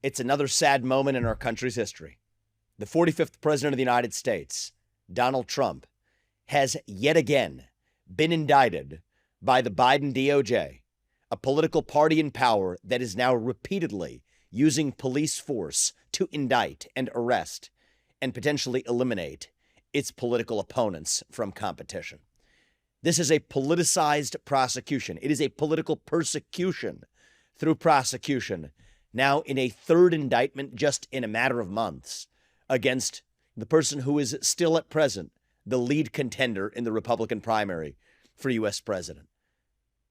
It's another sad moment in our country's history. The 45th President of the United States, Donald Trump, has yet again been indicted by the Biden DOJ, a political party in power that is now repeatedly using police force to indict and arrest and potentially eliminate its political opponents from competition. This is a politicized prosecution. It is a political persecution through prosecution, now in a third indictment just in a matter of months, against the person who is still at present the lead contender in the Republican primary for U.S. president.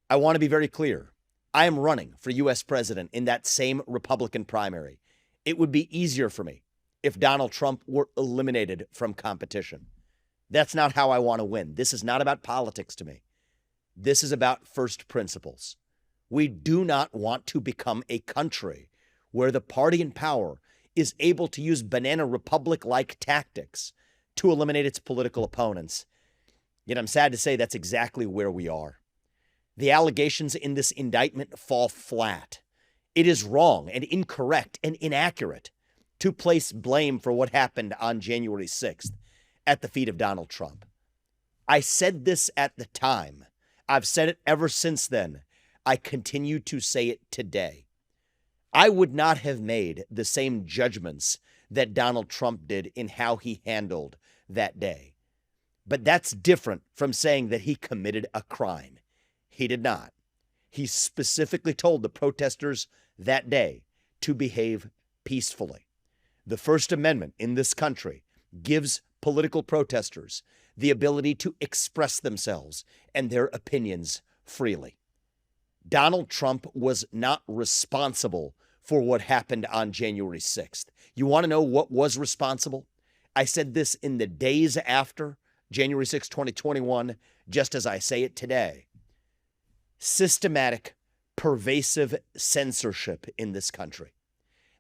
I want to be very clear. I am running for U.S. president in that same Republican primary. It would be easier for me if Donald Trump were eliminated from competition. That's not how I want to win. This is not about politics to me. This is about first principles. We do not want to become a country where the party in power is able to use banana republic-like tactics to eliminate its political opponents. Yet I'm sad to say that's exactly where we are. The allegations in this indictment fall flat. It is wrong and incorrect and inaccurate to place blame for what happened on January 6th at the feet of Donald Trump. I said this at the time. I've said it ever since then. I continue to say it today. I would not have made the same judgments that Donald Trump did in how he handled that day. But that's different from saying that he committed a crime. He did not. He specifically told the protesters that day to behave peacefully. The First Amendment in this country gives political protesters the ability to express themselves and their opinions freely. Donald Trump was not responsible for what happened on January 6th. You want to know what was responsible? I said this in the days after January 6, 2021, just as I say it today. Systematic, pervasive censorship in this country.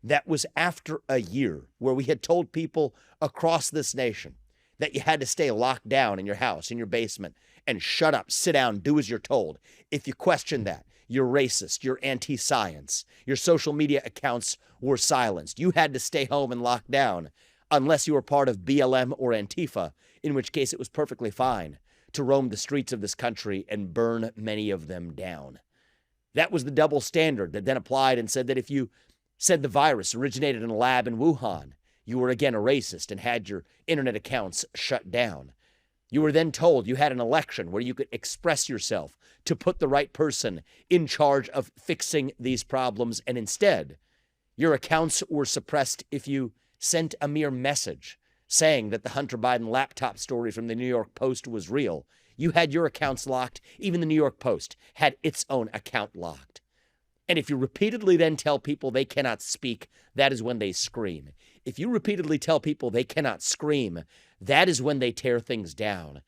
That was after a year where we had told people across this nation that you had to stay locked down in your house, in your basement, and shut up, sit down, do as you're told. If you question that, you're racist, you're anti-science, your social media accounts were silenced. You had to stay home and lock down unless you were part of BLM or Antifa, in which case it was perfectly fine to roam the streets of this country and burn many of them down. That was the double standard that then applied and said that if you said the virus originated in a lab in Wuhan, you were again a racist and had your internet accounts shut down. You were then told you had an election where you could express yourself to put the right person in charge of fixing these problems, and instead, your accounts were suppressed if you sent a mere message saying that the Hunter Biden laptop story from the New York Post was real. You had your accounts locked. Even the New York Post had its own account locked. And if you repeatedly then tell people they cannot speak, that is when they scream. If you repeatedly tell people they cannot scream, that is when they tear things down.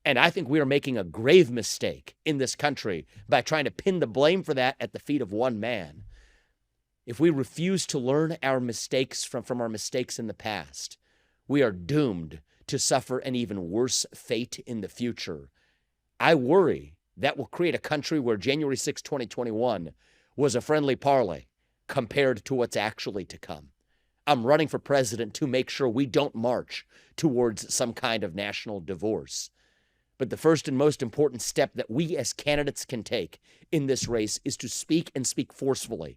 And I think we are making a grave mistake in this country by trying to pin the blame for that at the feet of one man. If we refuse to learn our mistakes from our mistakes in the past, we are doomed to suffer an even worse fate in the future. I worry that will create a country where January 6, 2021 was a friendly parley compared to what's actually to come. I'm running for president to make sure we don't march towards some kind of national divorce. But the first and most important step that we as candidates can take in this race is to speak and speak forcefully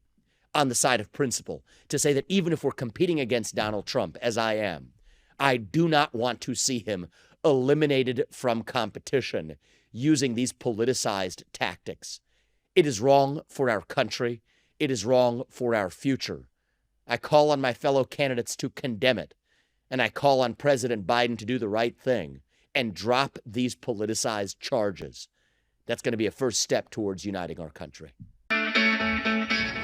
on the side of principle, to say that even if we're competing against Donald Trump, as I am, I do not want to see him eliminated from competition using these politicized tactics. It is wrong for our country. It is wrong for our future. I call on my fellow candidates to condemn it, and I call on President Biden to do the right thing and drop these politicized charges. That's going to be a first step towards uniting our country.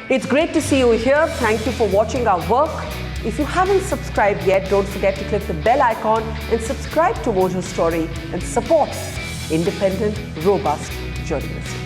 It's great to see you here. Thank you for watching our work. If you haven't subscribed yet, don't forget to click the bell icon and subscribe to Mojo Story and support independent, robust journalism.